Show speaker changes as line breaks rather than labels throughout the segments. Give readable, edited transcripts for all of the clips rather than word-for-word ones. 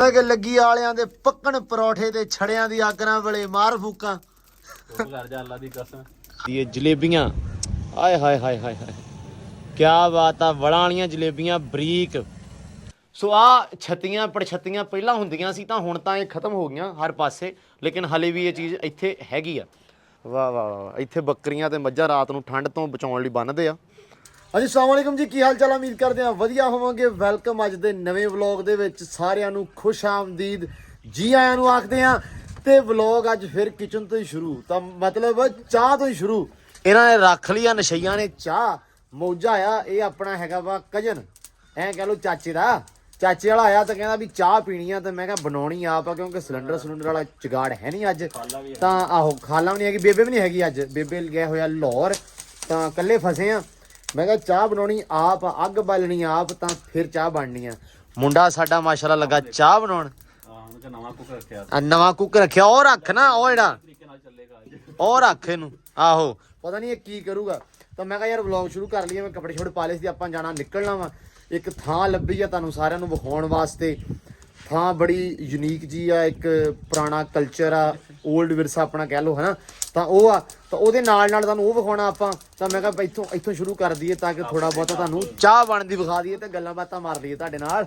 ਕਿ ਲੱਗੀ ਵਾਲਿਆਂ ਦੇ ਪੱਕਣ ਪਰੌਠੇ ਤੇ ਛੜਿਆਂ ਦੀ ਅੱਗ ਨਾਲ ਵੇਲੇ ਮਾਰ ਫੂਕਾਂ
ਕਰ ਜਾ ਅੱਲਾ ਦੀ ਕਸਮ।
ਇਹ ਜਲੇਬੀਆਂ ਆਏ ਹਾਏ ਹਾਏ ਹਾਏ ਹਾਏ ਕਿਆ ਬਾਤ ਆ। ਵੜਾਂ ਵਾਲੀਆਂ ਜਲੇਬੀਆਂ ਬਰੀਕ। ਸੋ ਆ ਛੱਤੀਆਂ ਪੜਛੱਤੀਆਂ ਪਹਿਲਾਂ ਹੁੰਦੀਆਂ ਸੀ ਤਾਂ ਹੁਣ ਤਾਂ ਇਹ ਖਤਮ ਹੋ ਗਈਆਂ ਹਰ ਪਾਸੇ, ਲੇਕਿਨ ਹਲੇ ਵੀ ਇਹ ਚੀਜ਼ ਇੱਥੇ ਹੈਗੀ ਆ। ਵਾਹ ਵਾਹ ਵਾਹ। ਇੱਥੇ ਬੱਕਰੀਆਂ ਤੇ ਮੱਝਾਂ ਰਾਤ ਨੂੰ ਠੰਡ ਤੋਂ ਬਚਾਉਣ ਲਈ ਬੰਨ੍ਹਦੇ ਆ। ਹਾਂਜੀ ਅਸਲਾਮ ਵਾਲੇਕੁਮ ਜੀ, ਕੀ ਹਾਲ ਚਾਲ? ਉਮੀਦ ਕਰਦੇ ਆ ਵਧੀਆ ਹੋਵਾਂਗੇ। ਵੈਲਕਮ ਅੱਜ ਦੇ ਨਵੇਂ ਵਲੌਗ ਦੇ ਵਿੱਚ ਸਾਰਿਆਂ ਨੂੰ ਖੁਸ਼ ਆਮਦੀਦ, ਜੀ ਆਇਆਂ ਨੂੰ ਆਖਦੇ ਆ। ਤੇ ਵਲੌਗ ਅੱਜ ਫਿਰ ਕਿਚਨ ਤੋਂ ਹੀ ਸ਼ੁਰੂ, ਤਾਂ ਮਤਲਬ ਚਾਹ ਤੋਂ ਹੀ ਸ਼ੁਰੂ। ਇਹਨਾਂ ਨੇ ਰੱਖ ਲਿਆ ਨਸ਼ਈਆਂ ਨੇ ਚਾਹ। ਮੌਜਾ ਆ ਇਹ ਆਪਣਾ ਹੈਗਾ ਵਾ ਕਜਨ, ਐਂ ਕਹਿ ਲਓ ਚਾਚੇ ਦਾ। ਚਾਚੇ ਵਾਲਾ ਆਇਆ ਤਾਂ ਕਹਿੰਦਾ ਵੀ ਚਾਹ ਪੀਣੀ ਆ, ਤੇ ਮੈਂ ਕਿਹਾ ਬਣਾਉਣੀ ਆਪ ਆ ਕਿਉਂਕਿ ਸਿਲੰਡਰ ਵਾਲਾ ਜੁਗਾੜ ਹੈ ਨਹੀਂ ਅੱਜ। ਤਾਂ ਆਹੋ ਖਾਲਾ ਵੀ ਨਹੀਂ ਹੈਗੀ, ਬੇਬੇ ਵੀ ਨਹੀਂ ਹੈਗੀ ਅੱਜ। ਬੇਬੇ ਗਿਆ ਹੋਇਆ ਲਾਹੌਰ, ਤਾਂ ਇਕੱਲੇ ਫਸੇ ਆ। ਮੈਂ ਕਿਹਾ ਚਾਹ ਬਣਾਉਣੀ ਆਪ, ਅੱਗ ਬਾਲਣੀ ਆਪ, ਤਾਂ ਫਿਰ ਚਾਹ ਬਣਨੀ ਆ। ਮੁੰਡਾ ਸਾਡਾ ਮਾਸ਼ਾਅੱਲਾ ਲੱਗਾ ਚਾਹ ਬਣਾਉਣ। ਨਵਾਂ ਕੁੱਕ ਰੱਖਿਆ। ਉਹ ਰੱਖ ਨਾ, ਉਹ ਜਿਹੜਾ ਉਹ ਰੱਖ ਇਹਨੂੰ। ਆਹੋ ਪਤਾ ਨਹੀਂ ਇਹ ਕੀ ਕਰੂਗਾ। ਤਾਂ ਮੈਂ ਕਿਹਾ ਯਾਰ ਵਲੌਗ ਸ਼ੁਰੂ ਕਰ ਲਈਏ। ਮੈਂ ਕੱਪੜੇ ਛੋੜੇ ਪਾ ਲਏ ਸੀ, ਆਪਾਂ ਜਾਣਾ ਨਿਕਲਣਾ ਵਾ। ਇੱਕ ਥਾਂ ਲੱਭੀ ਆ ਤੁਹਾਨੂੰ ਸਾਰਿਆਂ ਨੂੰ ਵਿਖਾਉਣ ਵਾਸਤੇ। ਥਾਂ ਬੜੀ ਯੂਨੀਕ ਜੀ ਆ, ਇੱਕ ਪੁਰਾਣਾ ਕਲਚਰ ਆ, ਓਲਡ ਵਿਰਸਾ ਆਪਣਾ ਕਹਿ ਲਓ, ਹਨਾ। ਤਾਂ ਉਹ ਆ, ਤਾਂ ਉਹਦੇ ਨਾਲ ਨਾਲ ਤੁਹਾਨੂੰ ਉਹ ਵਿਖਾਉਣਾ ਆਪਾਂ। ਤਾਂ ਮੈਂ ਕਿਹਾ ਇੱਥੋਂ ਸ਼ੁਰੂ ਕਰ ਦਈਏ ਤਾਂ ਕਿ ਥੋੜਾ ਬਹੁਤਾ ਤੁਹਾਨੂੰ ਚਾਹ ਬਣਦੀ ਵਿਖਾ ਦਈਏ ਤੇ ਗੱਲਾਂ ਬਾਤਾਂ ਮਾਰ ਲਈਏ ਤੁਹਾਡੇ ਨਾਲ।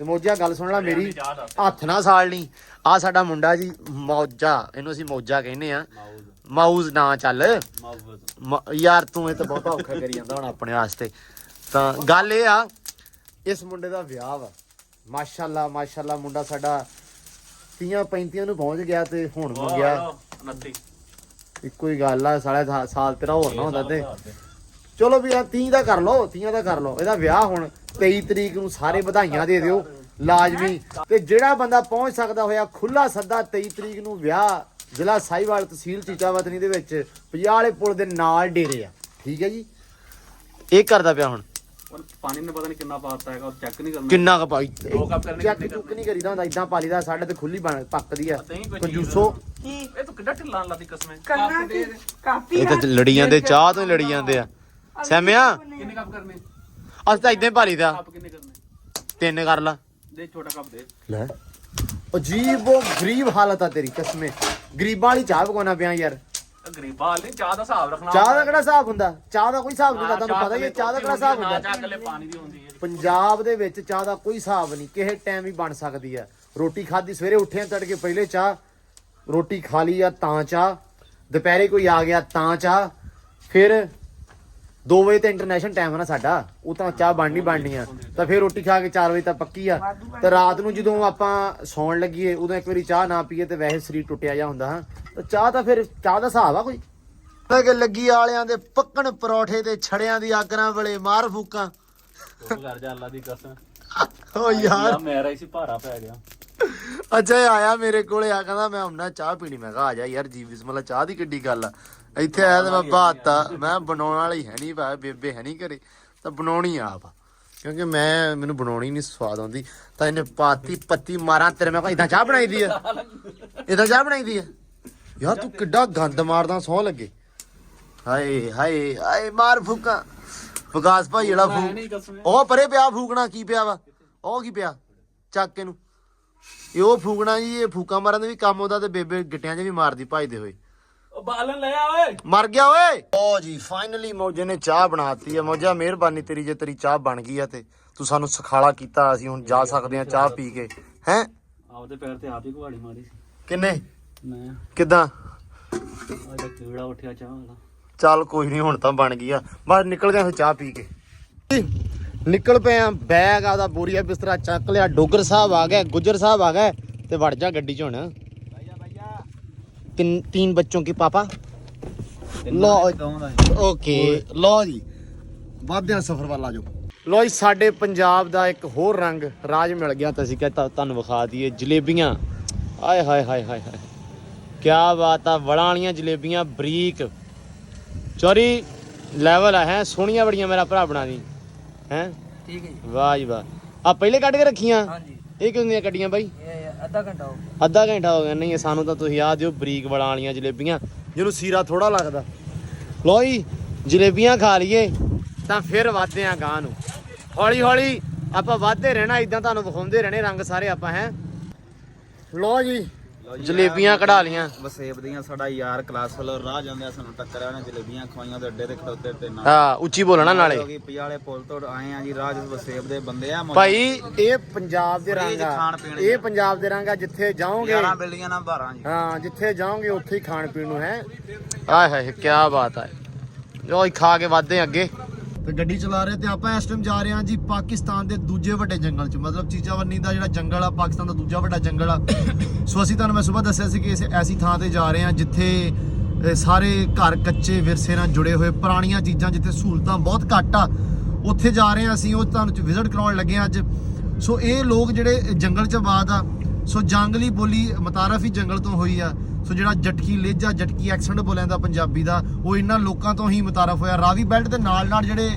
ਤੇ ਮੌਜਾ ਗੱਲ ਸੁਣ ਲੈ ਮੇਰੀ, ਹੱਥ ਨਾ ਸਾੜ ਲਈ। ਆ ਸਾਡਾ ਮੁੰਡਾ ਜੀ ਮੌਜਾ, ਇਹਨੂੰ ਅਸੀਂ ਮੌਜਾ ਕਹਿੰਦੇ ਆ। ਮਾਊਜ਼ ਨਾ ਚੱਲ ਯਾਰ, ਤੂੰ ਇਹ ਤਾਂ ਬਹੁਤਾ ਔਖਾ ਕਰੀ ਜਾਂਦਾ ਹੁਣ ਆਪਣੇ ਵਾਸਤੇ। ਤਾਂ ਗੱਲ ਇਹ ਆ, ਇਸ ਮੁੰਡੇ ਦਾ ਵਿਆਹ ਵਾ। ਮਾਸ਼ਾਅੱਲਾ ਮਾਸ਼ਾਅੱਲਾ ਮੁੰਡਾ ਸਾਡਾ 30-35 ਨੂੰ ਪਹੁੰਚ ਗਿਆ ਤੇ ਹੁਣ ਮੰਗਿਆ
29।
ਇੱਕੋ ਹੀ ਗੱਲ ਆ ਸਾਲਾ, ਸਾਲ ਤੇਰਾ ਹੋਰ ਨਾ ਹੁੰਦਾ ਤੇ ਚਲੋ ਵੀ ਆ 30 ਦਾ ਕਰ ਲਓ, 30 ਦਾ ਕਰ ਲਓ। ਇਹਦਾ ਵਿਆਹ ਹੁਣ 23 ਤਰੀਕ ਨੂੰ, ਸਾਰੇ ਵਧਾਈਆਂ ਦੇ ਦਿਓ ਲਾਜ਼ਮੀ। ਤੇ ਜਿਹੜਾ ਬੰਦਾ ਪਹੁੰਚ ਸਕਦਾ ਹੋਇਆ ਖੁੱਲਾ ਸੱਦਾ 23 ਤਰੀਕ ਨੂੰ ਵਿਆਹ, ਜ਼ਿਲ੍ਹਾ ਸਾਹੀਵਾਲ, ਤਹਿਸੀਲ ਚੀਚਾਵਤਨੀ ਦੇ ਵਿੱਚ 50 ਵਾਲੇ ਪੁਲ ਦੇ ਨਾਲ ਡੇਰੇ ਆ। ਠੀਕ ਹੈ ਜੀ, ਇਹ ਕਰਦਾ ਪਿਆ ਹੁਣ।
ਪਾਣੀ ਨੇ ਪਤਾ ਨਹੀਂ ਕਿੰਨਾ ਪਾਤਾ ਹੈਗਾ, ਚੈੱਕ ਨਹੀਂ ਕਰਨਾ
ਕਿੰਨਾ ਕੁ ਪਾਈ।
ਚੈੱਕ
ਚੁੱਕ ਨਹੀਂ ਕਰੀਦਾ ਹੁੰਦਾ, ਇਦਾਂ ਪਾ ਲਈਦਾ। ਸਾਡੇ ਤੇ ਖੁੱਲੀ ਪੱਕਦੀ ਆ ਕੰਜੂਸੋ।
ਇਹ ਤੂੰ ਕਿੱਡਾ ਢਿੱਲਾ ਲਾ ਦੀ ਕਸਮੇ।
ਇਹ ਤਾਂ ਲੜੀ ਜਾਂਦੇ, ਚਾਹ ਤੋਂ ਹੀ ਲੜੀ ਜਾਂਦੇ ਆ। ਸੈਮਿਆ
ਕਿੰਨੇ ਕੱਪ ਕਰਨੇ?
ਅਸੀਂ ਤਾਂ ਇਦਾਂ ਹੀ ਪਾ ਲਈਦਾ।
ਕੱਪ ਕਿੰਨੇ ਕਰਨੇ?
3 ਕਰ ਲਾ।
ਦੇ ਛੋਟਾ ਕੱਪ ਦੇ
ਲੈ ਅਜੀਬ ਉਹ ਗਰੀਬ ਹਾਲਤ ਆ ਤੇਰੀ ਕਸਮੇ। ਗਰੀਬਾਂ ਵਾਲੀ ਚਾਹ ਪਕਾਉਣਾ ਪਿਆ ਯਾਰ।
ਗਰੀਬਾਂ ਵਾਲੇ ਚਾਹ ਦਾ ਹਿਸਾਬ ਰੱਖਣਾ।
ਚਾਹ ਦਾ ਕਿਹੜਾ ਹਿਸਾਬ ਹੁੰਦਾ? ਚਾਹ ਦਾ ਕੋਈ ਹਿਸਾਬ ਨਹੀਂ ਹੁੰਦਾ, ਤੁਹਾਨੂੰ ਪਤਾ ਹੀ ਹੈ। ਚਾਹ ਦਾ ਕਿਹੜਾ ਹਿਸਾਬ ਹੁੰਦਾ?
ਚਾਹ ਇਕੱਲੇ ਪਾਣੀ ਦੀ ਹੁੰਦੀ ਹੈ।
ਪੰਜਾਬ ਦੇ ਵਿੱਚ ਚਾਹ ਦਾ ਕੋਈ ਹਿਸਾਬ ਨਹੀਂ, ਕਿਸੇ ਟਾਈਮ ਵੀ ਬਣ ਸਕਦੀ ਆ। ਰੋਟੀ ਖਾਧੀ, ਸਵੇਰੇ ਉੱਠੇ ਤੜਕੇ ਪਹਿਲੇ ਚਾਹ, ਰੋਟੀ ਖਾ ਲਈ ਆ ਤਾਂ ਚਾਹ, ਦੁਪਹਿਰੇ ਕੋਈ ਆ ਗਿਆ ਤਾਂ ਚਾਹ, ਫਿਰ 2 ਵਜੇ ਤੇ ਇੰਟਰਨੈਸ਼ਨਲ ਟਾਈਮ ਹੈ ਨਾ ਸਾਡਾ, ਉਹ ਤਾਂ ਚਾਹ ਬਣਨੀ ਆ। ਤਾਂ ਫਿਰ ਰੋਟੀ ਖਾ ਕੇ 4 ਵਜੇ ਤੱਕ ਪੱਕੀ ਆ। ਤੇ ਰਾਤ ਨੂੰ ਜਦੋਂ ਆਪਾਂ ਸੌਣ ਲੱਗੀਏ ਉਦੋਂ ਇੱਕ ਵਾਰੀ ਚਾਹ ਨਾ ਪੀਏ ਤੇ ਵੈਸੇ ਸਰੀਰ ਟੁੱਟਿਆ ਜਾ ਹੁੰਦਾ। ਹਾਂ ਤਾਂ ਚਾਹ ਤਾਂ ਫਿਰ ਚਾਹ ਦਾ ਹਿਸਾਬ ਆ ਕੋਈ। ਕਿ ਲੱਗੀ ਵਾਲਿਆਂ ਦੇ ਪੱਕਣ ਪਰੌਠੇ ਤੇ ਛੜਿਆਂ ਦੀ ਅੱਗ ਨਾਲ ਵੇਲੇ ਮਾਰ ਫੂਕਾਂ।
ਕਰ ਜਾ ਅੱਲਾ ਦੀ ਕਸਮ।
ਓ ਯਾਰ
ਮੇਰਾ ਹੀ ਸੀ, ਭਾਰਾ ਪੈ ਗਿਆ।
ਅੱਛਾ ਇਹ ਆਇਆ ਮੇਰੇ ਕੋਲੇ ਆ, ਕਹਿੰਦਾ ਮੈਂ ਹੁਣ ਚਾਹ ਪੀਣੀ। ਮੈਂ ਕਿਹਾ ਆ ਜਾ ਯਾਰ, ਜੀ ਬਿਸਮਿਲ੍ਲਾ, ਚਾਹ ਦੀ ਕਿੱਡੀ ਗੱਲ ਆ। ਇੱਥੇ ਆਇਆ ਤੇ ਮੈਂ ਬਾਤਾ, ਮੈਂ ਬਣਾਉਣ ਵਾਲੀ ਹੈ ਨਹੀਂ, ਬੇਬੇ ਹੈ ਨਹੀਂ ਘਰੇ, ਤਾਂ ਬਣਾਉਣੀ ਆਪ, ਕਿਉਂਕਿ ਮੈਨੂੰ ਬਣਾਉਣੀ ਨਹੀਂ ਸਵਾਦ ਆਉਂਦੀ। ਤਾਂ ਇਹਨੇ ਪਾਤੀ ਪੱਤੀ ਮਾਰਾਂ ਤੇਰੇ। ਮੈਂ ਕਿਹਾ ਇਦਾਂ ਚਾਹ ਬਣਾਈ ਦੀ ਆ, ਇਦਾਂ ਚਾਹ ਬਣਾਈ ਦੀ ਆ। ਯਾਰ ਤੂੰ ਕਿੱਡਾ ਗੰਦ ਮਾਰਦਾ, ਸੌ ਲੱਗੇ। ਹਾਏ ਹਾਏ ਹਾਏ ਮਾਰ ਫੂਕਾਂ। ਵਿਕਾਸ ਭਾਈ ਜਿਹੜਾ ਫੂਕ, ਉਹ ਪਰੇ ਪਿਆ ਫੂਕਣਾ। ਕੀ ਪਿਆ ਵਾ ਉਹ? ਕੀ ਪਿਆ? ਚੱਕ ਇਹਨੂੰ। ਇਹ ਉਹ ਫੂਕਣਾ ਜੀ, ਇਹ ਫੂਕਾਂ ਮਾਰਨ ਦੇ ਵੀ ਕੰਮ ਆਉਂਦਾ। ਤੇ ਬੇਬੇ ਗਿੱਟਿਆਂ 'ਚ ਵੀ ਮਾਰਦੀ ਭਜਦੇ ਹੋਏ।
ਬਾਲਣ ਲੈ ਆ ਓਏ,
ਮਰ ਗਿਆ ਓਏ। ਓ ਜੀ ਫਾਈਨਲੀ ਮੌਜੇ ਨੇ ਚਾਹ ਬਣਾਤੀ ਆ। ਮੌਜਾ ਮਿਹਰਬਾਨੀ ਤੇਰੀ, ਜੇ ਤੇਰੀ ਚਾਹ ਬਣ ਗਈ ਆ ਤੇ ਤੂੰ ਸਾਨੂੰ ਸਖਾਲਾ ਕੀਤਾ। ਅਸੀਂ ਹੁਣ ਜਾ ਸਕਦੇ ਆ ਚਾਹ ਪੀ ਕੇ। ਹੈ
ਆਪਦੇ ਪੈਰ ਤੇ ਆਪ ਹੀ ਕੁਹਾੜੀ ਮਾਰੀ ਸੀ।
ਕਿੰਨੇ?
ਮੈਂ
ਕਿੱਦਾਂ?
ਉਹਦਾ ਕੀੜਾ ਉੱਠਿਆ ਚਾਹ ਵਾਲਾ।
ਚੱਲ ਕੋਈ ਨਹੀਂ, ਹੁਣ ਤਾਂ ਬਣ ਗਈ ਆ। ਬਸ ਨਿਕਲ ਗਏ ਫਿਰ ਚਾਹ ਪੀ ਕੇ। ਨਿਕਲ ਪਏ ਆ। ਬੈਗ ਆਦਾ, ਬੋਰੀਆ ਬਿਸਤਰਾ ਚੱਕ ਲਿਆ। ਡੋਗਰ ਸਾਹਿਬ ਆ ਗਏ, ਗੁੱਜਰ ਸਾਹਿਬ ਆ ਗਏ, ਤੇ ਵੜ ਜਾ ਗੱਡੀ 'ਚ ਹੁਣ। तीन बच्चों के पापा। लो ओके, लो जी वादे सफर वाला जो लो जी। साडे पंजाब दा एक होर रंग राज मिल गया, तो असीं कहता तुहानूं विखा दईए जलेबियां। आए हाय हाय हाय हाय क्या बात आ। वड़ां वालियां जलेबियां बरीक चोरी लैवल है, सोहणियां बड़ियां मेरा भरा बना दी हैं। ठीक है जी, वाह जी वाह। आ पहले कट के रखियां? हां जी। ਇਹ ਕਿਉਂ ਦੀਆਂ ਕੱਢੀਆਂ ਬਾਈ? ਅੱਧਾ ਘੰਟਾ ਹੋ ਗਿਆ। ਨਹੀਂ ਸਾਨੂੰ ਤਾਂ ਤੁਸੀਂ ਆ ਦਿਓ ਬਰੀਕ ਵੜਾਂ ਵਾਲੀਆਂ ਜਲੇਬੀਆਂ, ਜਿਹਨੂੰ ਸੀਰਾ ਥੋੜਾ ਲੱਗਦਾ। ਲੋ ਜੀ ਜਲੇਬੀਆਂ ਖਾ ਲਈਏ ਤਾਂ ਫਿਰ ਵੱਧਦੇ ਆ ਗਾਂ ਨੂੰ। ਹੌਲੀ ਹੌਲੀ ਆਪਾਂ ਵੱਧਦੇ ਰਹਿਣਾ, ਇਦਾਂ ਤੁਹਾਨੂੰ ਵਿਖਾਉਂਦੇ ਰਹਿਣੇ ਰੰਗ ਸਾਰੇ ਆਪਾਂ ਹੈ। ਲੋ ਜੀ ਜਲੇਬੀਆਂ ਕਢਾ ਲੀਆਂ
ਵਸੇਬ ਦੀਆਂ, ਸਾਡਾ ਯਾਰ ਕਲਾਸ ਫਲੋਰ ਰਾਹ ਜਾਂਦੇ ਸਾਨੂੰ ਟੱਕਰਿਆ ਨੇ, ਜਲੇਬੀਆਂ ਖਵਾਈਆਂ ਤੇ ਅੱਡੇ ਤੇ ਖੜੋਤੇ ਤੇ ਨਾਲ।
ਹਾਂ ਉੱਚੀ ਬੋਲਣਾ ਨਾਲੇ।
ਹੋ ਗਈ ਪਿਆਲੇ ਪੁੱਲ ਤੋਂ ਆਏ ਆ ਜੀ, ਰਾਜ ਵਸੇਬ ਦੇ ਬੰਦੇ ਆ
ਭਾਈ ਇਹ ਪੰਜਾਬ ਦੇ ਰੰਗ ਆ,
ਖਾਣ ਪੀਣ
ਇਹ ਪੰਜਾਬ ਦੇ ਰੰਗ ਆ। ਜਿੱਥੇ ਜਾਓਗੇ
11 ਬਿਲਡੀਆਂ ਨਾਲ 12 ਜੀ।
ਹਾਂ ਜਿੱਥੇ ਜਾਓਗੇ ਉੱਥੇ ਹੀ ਖਾਣ ਪੀਣ ਨੂੰ ਹੈ। ਆਏ ਹਾਏ ਕੀ ਬਾਤ ਹੈ। ਜੋ ਹੀ ਖਾ ਕੇ ਵੱਧਦੇ ਅੱਗੇ ਤੇ ਗੱਡੀ ਚਲਾ ਰਹੇ ਤੇ ਆਪਾਂ ਇਸ ਟਾਈਮ ਜਾ ਰਹੇ ਹਾਂ ਜੀ ਪਾਕਿਸਤਾਨ ਦੇ ਦੂਜੇ ਵੱਡੇ ਜੰਗਲ 'ਚ, ਮਤਲਬ ਚੀਚਾਵੰਨੀ ਦਾ ਜਿਹੜਾ ਜੰਗਲ ਆ ਪਾਕਿਸਤਾਨ ਦਾ ਦੂਜਾ ਵੱਡਾ ਜੰਗਲ ਆ। ਸੋ ਅਸੀਂ ਤੁਹਾਨੂੰ ਮੈਂ ਸਵੇਰ ਦੱਸਿਆ ਸੀ ਕਿ ਐਸੀ ਥਾਂ ਤੇ ਜਾ ਰਹੇ ਹਾਂ ਜਿੱਥੇ ਸਾਰੇ ਘਰ ਕੱਚੇ ਵਿਰਸੇ ਨਾਲ ਜੁੜੇ ਹੋਏ, ਪੁਰਾਣੀਆਂ ਚੀਜ਼ਾਂ, ਜਿੱਥੇ ਸਹੂਲਤਾਂ ਬਹੁਤ ਘੱਟ ਆ, ਉੱਥੇ ਜਾ ਰਹੇ ਹਾਂ ਅਸੀਂ। ਉਹ ਤੁਹਾਨੂੰ ਵਿਜ਼ਿਟ ਕਰਾਉਣ ਲੱਗੇ ਹਾਂ ਅੱਜ। ਸੋ ਇਹ ਲੋਕ ਜਿਹੜੇ ਜੰਗਲ 'ਚ ਆਬਾਦ ਆ, ਸੋ ਜੰਗਲੀ ਬੋਲੀ ਮਤਾਰਫ ਹੀ ਜੰਗਲ ਤੋਂ ਹੋਈ ਆ। ਸੋ ਜਿਹੜਾ ਜਟਕੀ ਲਹਿਜਾ, ਜਟਕੀ ਐਕਸੈਂਟ ਬੋਲਿਆ ਜਾਂਦਾ ਪੰਜਾਬੀ ਦਾ, ਉਹ ਇਹਨਾਂ ਲੋਕਾਂ ਤੋਂ ਹੀ ਮੁਤਾਰਫ ਹੋਇਆ। ਰਾਵੀ ਬੈਲਟ ਦੇ ਨਾਲ ਨਾਲ ਜਿਹੜੇ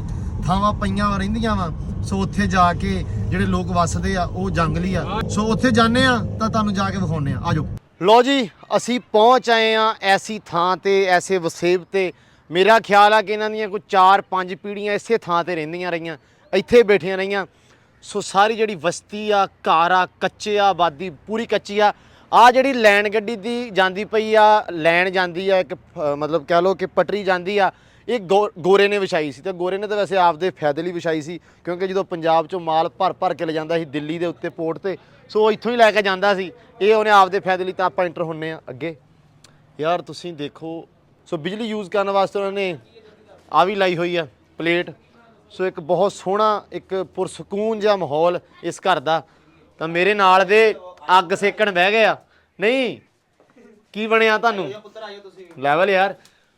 ਥਾਵਾਂ ਪਈਆਂ ਰਹਿੰਦੀਆਂ ਵਾ, ਸੋ ਉੱਥੇ ਜਾ ਕੇ ਜਿਹੜੇ ਲੋਕ ਵੱਸਦੇ ਆ ਉਹ ਜੰਗਲੀ ਆ। ਸੋ ਉੱਥੇ ਜਾਂਦੇ ਆ ਤਾਂ ਤੁਹਾਨੂੰ ਜਾ ਕੇ ਵਿਖਾਉਂਦੇ ਆ। ਆਜੋ ਲੋ ਜੀ ਅਸੀਂ ਪਹੁੰਚ ਆਏ ਆ ਐਸੀ ਥਾਂ ਤੇ, ਐਸੇ ਵਸੇਬ ਤੇ। ਮੇਰਾ ਖਿਆਲ ਆ ਕਿ ਇਹਨਾਂ ਦੀਆਂ ਕੋਈ 4-5 ਪੀੜ੍ਹੀਆਂ ਇਸੇ ਥਾਂ ਤੇ ਰਹਿੰਦੀਆਂ ਰਹੀਆਂ, ਇੱਥੇ ਬੈਠੀਆਂ ਰਹੀਆਂ। ਸੋ ਸਾਰੀ ਜਿਹੜੀ ਬਸਤੀ ਆ, ਘਰ ਆ, ਕੱਚੇ ਆ, ਆਬਾਦੀ ਪੂਰੀ ਕੱਚੀ ਆ। ਆ ਜਿਹੜੀ ਲੈਣ ਗੱਡੀ ਦੀ ਜਾਂਦੀ ਪਈ ਆ, ਲੈਣ ਜਾਂਦੀ ਆ ਇੱਕ, ਮਤਲਬ ਕਹਿ ਲਓ ਕਿ ਪਟਰੀ ਜਾਂਦੀ ਆ, ਇਹ ਗੋਰੇ ਨੇ ਵਿਛਾਈ ਸੀ। ਤੇ ਗੋਰੇ ਨੇ ਤਾਂ ਵੈਸੇ ਆਪਦੇ ਫਾਇਦੇ ਲਈ ਵਿਛਾਈ ਸੀ, ਕਿਉਂਕਿ ਜਦੋਂ ਪੰਜਾਬ ਚੋਂ ਮਾਲ ਭਰ ਕੇ ਲੈ ਜਾਂਦਾ ਸੀ ਦਿੱਲੀ ਦੇ ਉੱਤੇ ਪੋਰਟ ਤੇ, ਸੋ ਉਹ ਇੱਥੋਂ ਹੀ ਲੈ ਕੇ ਜਾਂਦਾ ਸੀ। ਇਹ ਉਹਨੇ ਆਪਦੇ ਫਾਇਦੇ ਲਈ, ਤਾਂ ਆਪਾਂ ਇੰਟਰ ਹੁੰਨੇ ਆ ਅੱਗੇ। ਯਾਰ ਤੁਸੀਂ ਦੇਖੋ, ਸੋ ਬਿਜਲੀ ਯੂਜ਼ ਕਰਨ ਵਾਸਤੇ ਉਹਨਾਂ ਨੇ ਆ ਵੀ ਲਾਈ ਹੋਈ ਆ ਪਲੇਟ। ਸੋ ਇੱਕ ਬਹੁਤ ਸੋਹਣਾ, ਇੱਕ ਪੁਰਸਕੂਨ ਜਿਹਾ ਮਾਹੌਲ ਇਸ ਘਰ ਦਾ। ਤਾਂ ਮੇਰੇ ਨਾਲ ਦੇ ਅੱਗ ਸੇਕਣ ਬਹਿ ਗਏ ਆ। ਨਹੀਂ ਕੀ ਬਣਿਆ ਤੁਹਾਨੂੰ ਲੈਵਲ ਯਾਰ।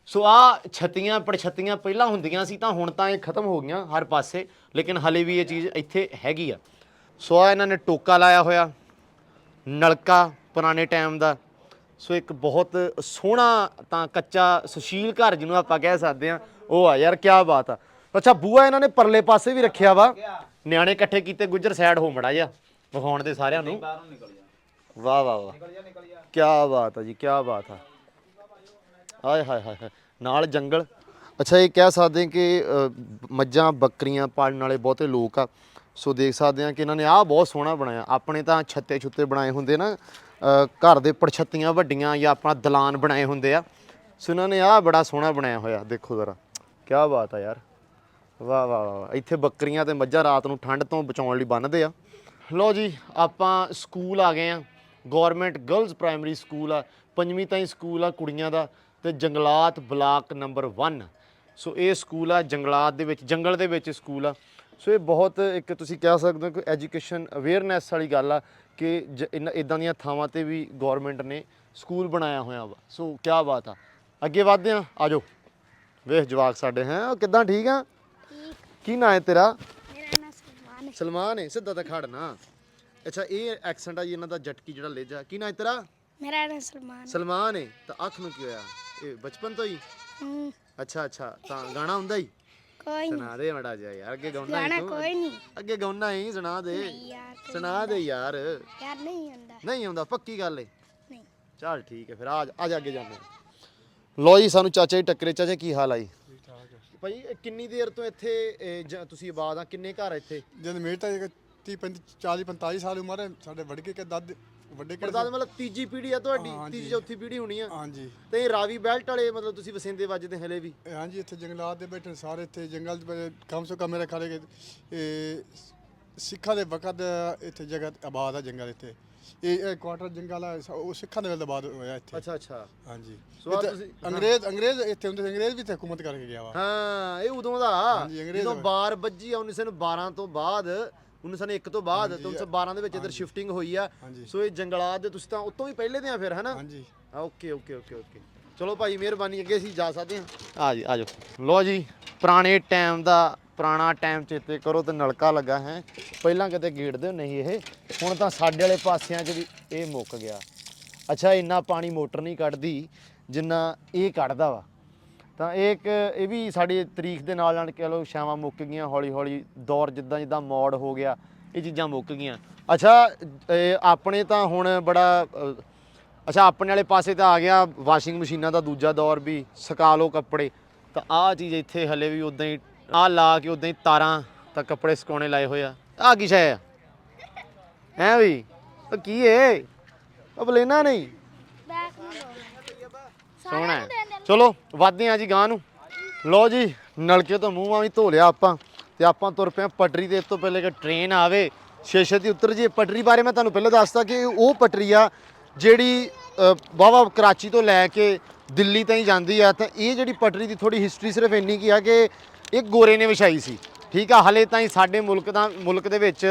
ਸੋ ਆ ਛੱਤੀਆਂ ਪੜਛੱਤੀਆਂ ਪਹਿਲਾਂ ਹੁੰਦੀਆਂ ਸੀ, ਤਾਂ ਹੁਣ ਤਾਂ ਇਹ ਖਤਮ ਹੋ ਗਈਆਂ ਹਰ ਪਾਸੇ, ਲੇਕਿਨ ਹਲੇ ਵੀ ਇਹ ਚੀਜ਼ ਇੱਥੇ ਹੈਗੀ ਆ। ਸੋ ਆ ਇਹਨਾਂ ਨੇ ਟੋਕਾ ਲਾਇਆ ਹੋਇਆ, ਨਲਕਾ ਪੁਰਾਣੇ ਟਾਈਮ ਦਾ। ਸੋ ਇੱਕ ਬਹੁਤ ਸੋਹਣਾ ਤਾਂ ਕੱਚਾ ਸੁਸ਼ੀਲ ਘਰ ਜਿਹਨੂੰ ਆਪਾਂ ਕਹਿ ਸਕਦੇ ਹਾਂ, ਉਹ ਆ ਯਾਰ ਕੀ ਬਾਤ ਆ। ਅੱਛਾ ਬੂਆ ਇਹਨਾਂ ਨੇ ਪਰਲੇ ਪਾਸੇ ਵੀ ਰੱਖਿਆ ਵਾ, ਨਿਆਣੇ ਇਕੱਠੇ ਕੀਤੇ। ਗੁੱਜਰ ਸਾਈਡ ਹੋ ਮੜਾ ਜਾ ਵਿਖਾਉਣ ਦੇ ਸਾਰਿਆਂ ਨੂੰ। ਵਾਹ ਵਾਹ ਵਾਹ ਕੀ ਬਾਤ ਆ ਜੀ, ਕੀ ਬਾਤ ਆ। ਹਾਏ ਹਾਏ ਹਾਏ ਨਾਲ ਜੰਗਲ। ਅੱਛਾ ਇਹ ਕਹਿ ਸਕਦੇ ਕਿ ਮੱਝਾਂ ਬੱਕਰੀਆਂ ਪਾਲਣ ਵਾਲੇ ਬਹੁਤੇ ਲੋਕ ਆ। ਸੋ ਦੇਖ ਸਕਦੇ ਆ ਕਿ ਇਹਨਾਂ ਨੇ ਆਹ ਬਹੁਤ ਸੋਹਣਾ ਬਣਾਇਆ। ਆਪਣੇ ਤਾਂ ਛੱਤੇ ਛੁੱਤੇ ਬਣਾਏ ਹੁੰਦੇ ਨਾ, ਘਰ ਦੇ ਪੜਛੱਤੀਆਂ ਵੱਡੀਆਂ, ਜਾਂ ਆਪਣਾ ਦਲਾਨ ਬਣਾਏ ਹੁੰਦੇ ਆ। ਸੋ ਇਹਨਾਂ ਨੇ ਆਹ ਬੜਾ ਸੋਹਣਾ ਬਣਾਇਆ ਹੋਇਆ, ਦੇਖੋ ਜ਼ਰਾ ਕੀ ਬਾਤ ਆ ਯਾਰ। ਵਾਹ ਵਾਹ ਵਾਹ। ਇੱਥੇ ਬੱਕਰੀਆਂ ਤੇ ਮੱਝਾਂ ਰਾਤ ਨੂੰ ਠੰਡ ਤੋਂ ਬਚਾਉਣ ਲਈ ਬੰਨ੍ਹਦੇ ਆ। ਲਓ ਜੀ ਆਪਾਂ ਸਕੂਲ ਆ ਗਏ ਆ, ਗੌਰਮੈਂਟ ਗਰਲਜ਼ ਪ੍ਰਾਇਮਰੀ ਸਕੂਲ ਆ, 5ਵੀਂ ਤਾਈਂ ਸਕੂਲ ਆ ਕੁੜੀਆਂ ਦਾ, ਤੇ ਜੰਗਲਾਤ ਬਲਾਕ ਨੰਬਰ 1। ਸੋ ਇਹ ਸਕੂਲ ਆ ਜੰਗਲਾਤ ਦੇ ਵਿੱਚ, ਜੰਗਲ ਦੇ ਵਿੱਚ ਸਕੂਲ ਆ। ਸੋ ਇਹ ਬਹੁਤ ਇੱਕ ਤੁਸੀਂ ਕਹਿ ਸਕਦੇ ਹੋ ਕਿ ਐਜੂਕੇਸ਼ਨ ਅਵੇਅਰਨੈਸ ਵਾਲੀ ਗੱਲ ਆ ਕਿ ਇੱਦਾਂ ਦੀਆਂ ਥਾਵਾਂ ਤੇ ਵੀ ਗੌਰਮੈਂਟ ਨੇ ਸਕੂਲ ਬਣਾਇਆ ਹੋਇਆ ਵਾ। ਸੋ ਕੀ ਬਾਤ ਆ। ਅੱਗੇ ਵਧਦੇ ਆ, ਆ ਜਾਓ। ਵੇਖ ਜਵਾਕ ਸਾਡੇ ਹੈ ਕਿੱਦਾਂ, ਠੀਕ ਆ? ਕੀ ਨਾਂ ਹੈ ਤੇਰਾ?
ਮੇਰਾ ਨਾਮ ਸਲਮਾਨ ਹੈ।
ਸਲਮਾਨ ਹੈ, ਸਿੱਧਾ ਤਾਂ ਖੜਨਾ। ਅੱਛਾ ਇਹ ਐਕਸੈਂਟ ਆ ਜੀ ਇਹਨਾਂ ਦਾ, ਜਟਕੀ ਜਿਹੜਾ ਲਹਿਜਾ। ਕੀ ਨਾਂ ਹੈ ਤੇਰਾ?
ਮੇਰਾ ਨਾਮ ਸਲਮਾਨ
ਸਲਮਾਨ ਹੈ। ਤਾਂ ਅੱਖ ਨੂੰ ਕੀ ਹੋਇਆ? ਇਹ ਬਚਪਨ ਤੋਂ ਹੀ? ਅੱਛਾ ਅੱਛਾ। ਤਾਂ ਗਾਣਾ ਹੁੰਦਾ ਹੀ?
ਕੋਈ ਨਹੀਂ
ਸੁਣਾ ਦੇ ਮੜਾ ਜਿਹਾ ਯਾਰ, ਅੱਗੇ ਗਾਉਣਾ
ਗਾਣਾ
ਹੀ
ਕੋਈ ਨਹੀਂ
ਅੱਗੇ ਗਾਉਣਾ ਹੀ, ਸੁਣਾ ਦੇ
ਯਾਰ
ਸੁਣਾ ਦੇ ਯਾਰ।
ਯਾਰ ਨਹੀਂ ਆਉਂਦਾ
ਨਹੀਂ ਆਉਂਦਾ ਪੱਕੀ ਗੱਲ ਏ?
ਨਹੀਂ।
ਚੱਲ ਠੀਕ ਹੈ ਫਿਰ ਆ ਜਾ ਅੱਗੇ ਜਾਂਦੇ ਹਾਂ। ਲੋ ਜੀ ਸਾਨੂੰ ਚਾਚਾ ਜੀ ਟੱਕਰੇ। ਚਾਚਾ ਕੀ ਹਾਲ ਆਈ? ਭਾਈ ਇਹ ਕਿੰਨੀ ਦੇਰ ਤੋਂ ਇੱਥੇ ਤੁਸੀਂ ਆਬਾਦ ਆ? ਕਿੰਨੇ ਘਰ ਇੱਥੇ?
ਜਦ ਮੇਰੀ ਤਾਂ 30 40 45 ਸਾਲ ਉਮਰ ਹੈ। ਸਾਡੇ ਵੱਡੇ ਕੇ ਦਾਦੇ ਵੱਡੇ ਕੇ
ਪੜਦਾਦਾ ਮਤਲਬ ਤੀਜੀ ਪੀੜ੍ਹੀ ਆ ਤੁਹਾਡੀ?
ਹਾਂਜੀ।
ਤੀਜੀ ਚੌਥੀ ਪੀੜ੍ਹੀ ਹੋਣੀ ਆ।
ਹਾਂਜੀ।
ਤੇ ਰਾਵੀ ਬੈਲਟ ਵਾਲੇ ਮਤਲਬ ਤੁਸੀਂ ਵਸਿੰਦੇ ਵੱਜਦੇ ਹਲੇ ਵੀ?
ਹਾਂਜੀ ਇੱਥੇ ਜੰਗਲਾਤ ਦੇ ਬੈਠੇ ਸਾਰੇ, ਇੱਥੇ ਜੰਗਲ ਕਮ ਸੇ ਕਮ ਮੇਰੇ ਖਾਲੇ ਸਿੱਖਾਂ ਦੇ ਵਕਤ ਇੱਥੇ ਜਗ੍ਹਾ ਆਬਾਦ ਆ ਜੰਗਲ। ਇੱਥੇ ਇਹ ਕੁਆਟਰ ਜੰਗਲ ਆ, ਉਹ ਸਿੱਖਾਂ ਦੇ ਵੇਲੇ ਆਬਾਦ ਹੋਇਆ ਇੱਥੇ।
ਅੱਛਾ ਅੱਛਾ।
ਹਾਂਜੀ।
ਸੋ ਆਹ ਤੁਸੀਂ
ਅੰਗਰੇਜ਼ ਇੱਥੇ ਹੁੰਦੇ ਸੀ, ਅੰਗਰੇਜ਼ ਵੀ ਇੱਥੇ ਹਕੂਮਤ ਕਰਕੇ ਗਿਆ ਵਾ।
ਹਾਂ ਇਹ ਉਦੋਂ ਦਾ
ਹਾਂਜੀ, ਅੰਗਰੇਜ਼
ਜਦੋਂ ਬਾਰ ਵੱਜੀ ਆ 1912 ਤੋਂ ਬਾਅਦ, 1901 ਤੋਂ ਬਾਅਦ, ਤੇ 1912 ਦੇ ਵਿੱਚ ਇੱਧਰ ਸ਼ਿਫਟਿੰਗ ਹੋਈ ਆ।
ਹਾਂਜੀ।
ਸੋ ਇਹ ਜੰਗਲਾਤ ਦੇ ਤੁਸੀਂ ਤਾਂ ਉਤੋਂ ਵੀ ਪਹਿਲੇ ਦੇ ਆ ਫਿਰ, ਹਨਾ?
ਹਾਂਜੀ।
Okay okay okay okay. ਚਲੋ ਭਾਈ ਮਿਹਰਬਾਨੀ, ਅੱਗੇ ਅਸੀਂ ਜਾ ਸਕਦੇ ਹਾਂ। ਆ ਜੀ ਆ ਜਾਓ। ਲੋ ਜੀ ਪੁਰਾਣੇ ਟਾਈਮ ਦਾ, ਪੁਰਾਣਾ ਟਾਈਮ ਚੇਤੇ ਕਰੋ ਤੇ ਨਲਕਾ ਲੱਗਾ ਹੈ। ਪਹਿਲਾਂ ਕਿਤੇ ਗੇੜਦੇ ਹੁੰਦੇ ਸੀ ਇਹ, ਹੁਣ ਤਾਂ ਸਾਡੇ ਵਾਲੇ ਪਾਸਿਆਂ 'ਚ ਵੀ ਇਹ ਮੁੱਕ ਗਿਆ। ਅੱਛਾ ਇੰਨਾ ਪਾਣੀ ਮੋਟਰ ਨਹੀਂ ਕੱਢਦੀ ਜਿੰਨਾ ਇਹ ਕੱਢਦਾ ਵਾ। ਤਾਂ ਇਹ ਵੀ ਸਾਡੀ ਤਰੀਕ ਦੇ ਨਾਲ ਨਾਲ ਕਹਿ ਲਓ ਛਾਵਾਂ ਮੁੱਕ ਗਈਆਂ ਹੌਲੀ ਹੌਲੀ। ਦੌਰ ਜਿੱਦਾਂ ਜਿੱਦਾਂ ਮੋੜ ਹੋ ਗਿਆ ਇਹ ਚੀਜ਼ਾਂ ਮੁੱਕ ਗਈਆਂ। ਅੱਛਾ ਆਪਣੇ ਤਾਂ ਹੁਣ ਬੜਾ ਅੱਛਾ ਆਪਣੇ ਵਾਲੇ ਪਾਸੇ ਤਾਂ ਆ ਗਿਆ ਵਾਸ਼ਿੰਗ ਮਸ਼ੀਨਾਂ ਦਾ ਦੂਜਾ ਦੌਰ ਵੀ, ਸੁਕਾ ਲਓ ਕੱਪੜੇ। ਤਾਂ ਆਹ ਚੀਜ਼ ਇੱਥੇ ਹਲੇ ਵੀ ਉਦਾਂ ਹੀ ਆਹ ਲਾ ਕੇ ਉਦਾਂ ਹੀ ਤਾਰਾਂ ਤਾਂ ਕੱਪੜੇ ਸੁਕਾਉਣੇ ਲਾਏ ਹੋਏ ਆ। ਆ ਕੀ ਸ਼ੈ ਆ ਹੈ ਵੀ ਉਹ ਕੀ ਏ ਉਹ ਬਲੇਨਾ ਨਹੀਂ
ਬੈਕ ਨੂੰ ਲਓ
ਸੋਹਣਾ ਹੈ। ਚਲੋ ਵੱਧਦੇ ਆ ਜੀ ਗਾਂ ਨੂੰ। ਲਓ ਜੀ ਨਲਕੇ ਤੋਂ ਮੂੰਹ ਵੀ ਧੋ ਲਿਆ ਆਪਾਂ ਤੇ ਆਪਾਂ ਤੁਰ ਪਏ ਪਟਰੀ ਦੇ। ਇਸ ਤੋਂ ਪਹਿਲੇ ਕਿ ਟ੍ਰੇਨ ਆਵੇ ਛੇਤੀ ਉੱਤਰ ਜੀ। ਪਟਰੀ ਬਾਰੇ ਮੈਂ ਤੁਹਾਨੂੰ ਪਹਿਲਾਂ ਦੱਸਦਾ ਕਿ ਉਹ ਪਟਰੀ ਆ ਜਿਹੜੀ ਵਾਹਵਾ ਕਰਾਚੀ ਤੋਂ ਲੈ ਕੇ ਦਿੱਲੀ ਤਾਈਂ ਜਾਂਦੀ ਆ। ਤਾਂ ਇਹ ਜਿਹੜੀ ਪਟਰੀ ਦੀ ਥੋੜੀ ਹਿਸਟਰੀ ਸਿਰਫ ਇੰਨੀ ਕੀ ਆ ਕਿ ਇਹ ਗੋਰੇ ਨੇ ਵਿਛਾਈ ਸੀ, ਠੀਕ ਆ। ਹਲੇ ਤਾਈਂ ਸਾਡੇ ਮੁਲਕ ਦੇ ਵਿੱਚ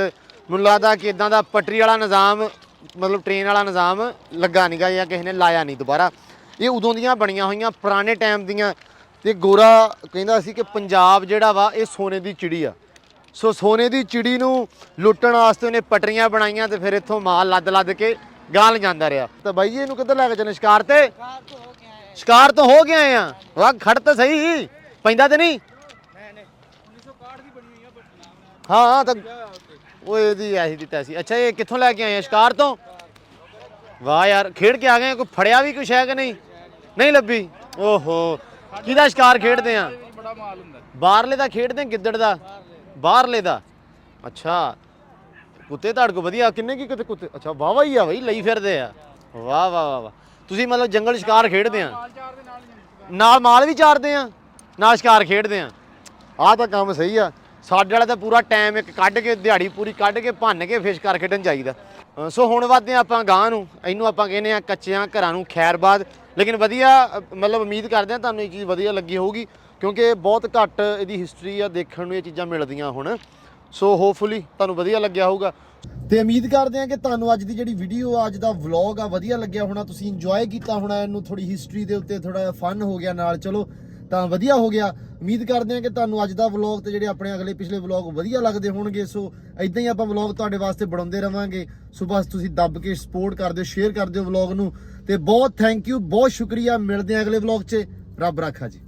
ਮੈਨੂੰ ਲੱਗਦਾ ਕਿ ਇਦਾਂ ਦਾ ਪਟਰੀ ਵਾਲਾ ਨਿਜ਼ਾਮ ਮਤਲਬ ਟ੍ਰੇਨ ਵਾਲਾ ਨਿਜ਼ਾਮ ਲੱਗਾ ਨਹੀਂਗਾ ਜਾਂ ਕਿਸੇ ਨੇ ਲਾਇਆ ਨਹੀਂ ਦੁਬਾਰਾ। ਇਹ ਉਦੋਂ ਦੀਆਂ ਬਣੀਆਂ ਹੋਈਆਂ ਪੁਰਾਣੇ ਟਾਈਮ ਦੀਆਂ। ਤੇ ਗੋਰਾ ਕਹਿੰਦਾ ਸੀ ਕਿ ਪੰਜਾਬ ਜਿਹੜਾ ਵਾ ਇਹ ਸੋਨੇ ਦੀ ਚਿੜੀ ਆ। ਸੋ ਸੋਨੇ ਦੀ ਚਿੜੀ ਨੂੰ ਲੁੱਟਣ ਵਾਸਤੇ ਉਹਨੇ ਪਟਰੀਆਂ ਬਣਾਈਆਂ ਤੇ ਫਿਰ ਇੱਥੋਂ ਮਾਲ ਲੱਦ ਕੇ ਗਾਂ ਲਿਜਾਂਦਾ ਰਿਹਾ। ਤਾਂ ਬਾਈ ਜੀ ਇਹਨੂੰ ਕਿੱਧਰ ਲੈ ਕੇ ਚੱਲੇ? ਸ਼ਿਕਾਰ ਤੇ ਸ਼ਿਕਾਰ ਤੋਂ ਹੋ ਕੇ ਆਏ ਆ। ਵਾਹ ਖੜ ਤਾਂ ਸਹੀ ਪੈਂਦਾ ਤੇ ਨਹੀਂ। ਹਾਂ ਤਾਂ ਉਹ ਇਹਦੀ ਐਸੀ ਦੀ ਤੈਸੀ। ਅੱਛਾ ਇਹ ਕਿੱਥੋਂ ਲੈ ਕੇ ਆਏ ਆ? ਸ਼ਿਕਾਰ ਤੋਂ। ਵਾਹ ਯਾਰ ਖੇਡ ਕੇ ਆ ਗਏ। ਕੋਈ ਫੜਿਆ ਵੀ ਕੁਛ ਹੈ ਕਿ ਨਹੀਂ? ਨਹੀਂ ਲੱਭੀ। ਓਹੋ ਕਿਹਦਾ ਸ਼ਿਕਾਰ ਖੇਡਦੇ ਆ? ਬਾਹਰਲੇ ਦਾ ਖੇਡਦੇ ਗਿੱਦੜ ਦਾ? ਬਾਹਰਲੇ ਦਾ। ਅੱਛਾ ਕੁੱਤੇ ਤੁਹਾਡੇ ਕੋਲ ਵਧੀਆ ਕਿੰਨੇ ਕੀ ਕਿਤੇ ਕੁੱਤੇ? ਅੱਛਾ ਵਾਹ ਹੀ ਆ ਬਈ ਲਈ ਫਿਰਦੇ ਆ। ਵਾਹ ਵਾਹ ਵਾਹ ਵਾਹ। ਤੁਸੀਂ ਮਤਲਬ ਜੰਗਲ ਸ਼ਿਕਾਰ ਖੇਡਦੇ ਆ? ਨਾਲ ਮਾਲ ਵੀ ਚਾਰਦੇ ਆ ਨਾਲ ਸ਼ਿਕਾਰ ਖੇਡਦੇ ਆ। ਆਹ ਤਾਂ ਕੰਮ ਸਹੀ ਆ। ਸਾਡੇ ਵਾਲਾ ਤਾਂ ਪੂਰਾ ਟਾਈਮ ਇੱਕ ਕੱਢ ਕੇ ਦਿਹਾੜੀ ਪੂਰੀ ਕੱਢ ਕੇ ਭੰਨ ਕੇ ਫਿਰ ਸ਼ਿਕਾਰ ਖੇਡਣ ਚਾਹੀਦਾ। ਸੋ ਹੁਣ ਵੱਧਦੇ ਆਪਾਂ ਗਾਂ ਨੂੰ। ਇਹਨੂੰ ਆਪਾਂ ਕਹਿੰਦੇ ਆ ਕੱਚਿਆਂ ਘਰਾਂ ਨੂੰ ਖੈਰਬਾਦ। ਲੇਕਿਨ ਵਧੀਆ ਮਤਲਬ ਉਮੀਦ ਕਰਦੇ ਆ ਤੁਹਾਨੂੰ ਇਹ ਚੀਜ਼ ਵਧੀਆ ਲੱਗੀ ਹੋਊਗੀ ਕਿਉਂਕਿ ਬਹੁਤ ਘੱਟ ਇਹਦੀ ਹਿਸਟਰੀ ਆ ਦੇਖਣ ਨੂੰ ਇਹ ਚੀਜ਼ਾਂ ਮਿਲਦੀਆਂ ਹੁਣ। ਸੋ ਹੋਪਫੁਲੀ ਤੁਹਾਨੂੰ ਵਧੀਆ ਲੱਗਿਆ ਹੋਊਗਾ ਤੇ ਉਮੀਦ ਕਰਦੇ ਆ ਕਿ ਤੁਹਾਨੂੰ ਅੱਜ ਦੀ ਜਿਹੜੀ ਵੀਡੀਓ ਅੱਜ ਦਾ ਵਲੌਗ ਆ ਵਧੀਆ ਲੱਗਿਆ ਹੋਣਾ। ਤੁਸੀਂ ਇੰਜੋਏ ਕੀਤਾ ਹੋਣਾ ਇਹਨੂੰ। ਥੋੜੀ ਹਿਸਟਰੀ ਦੇ ਉੱਤੇ ਥੋੜਾ ਫਨ ਹੋ ਗਿਆ ਨਾਲ। ਚਲੋ ਤਾਂ ਵਧੀਆ ਹੋ ਗਿਆ। ਉਮੀਦ ਕਰਦੇ ਆ ਕਿ ਤੁਹਾਨੂੰ ਅੱਜ ਦਾ ਵਲੌਗ ਤੇ ਜਿਹੜੇ ਆਪਣੇ ਅਗਲੇ ਪਿਛਲੇ ਵਲੌਗ ਵਧੀਆ ਲੱਗਦੇ ਹੋਣਗੇ। ਸੋ ਇਦਾਂ ਹੀ ਆਪਾਂ ਵਲੌਗ ਤੁਹਾਡੇ ਵਾਸਤੇ ਬਣਾਉਂਦੇ ਰਵਾਂਗੇ। ਸੋ ਬਸ ਤੁਸੀਂ ਦੱਬ ਕੇ ਸਪੋਰਟ ਕਰ ਦਿਓ, ਸ਼ੇਅਰ ਕਰ ਦਿਓ ਵਲੌਗ ਨੂੰ। ਤੇ ਬਹੁਤ ਥੈਂਕ ਯੂ, ਬਹੁਤ ਸ਼ੁਕਰੀਆ। ਮਿਲਦੇ ਆ ਅਗਲੇ ਵਲੌਗ 'ਚ। ਰੱਬ ਰਾਖਾ ਜੀ।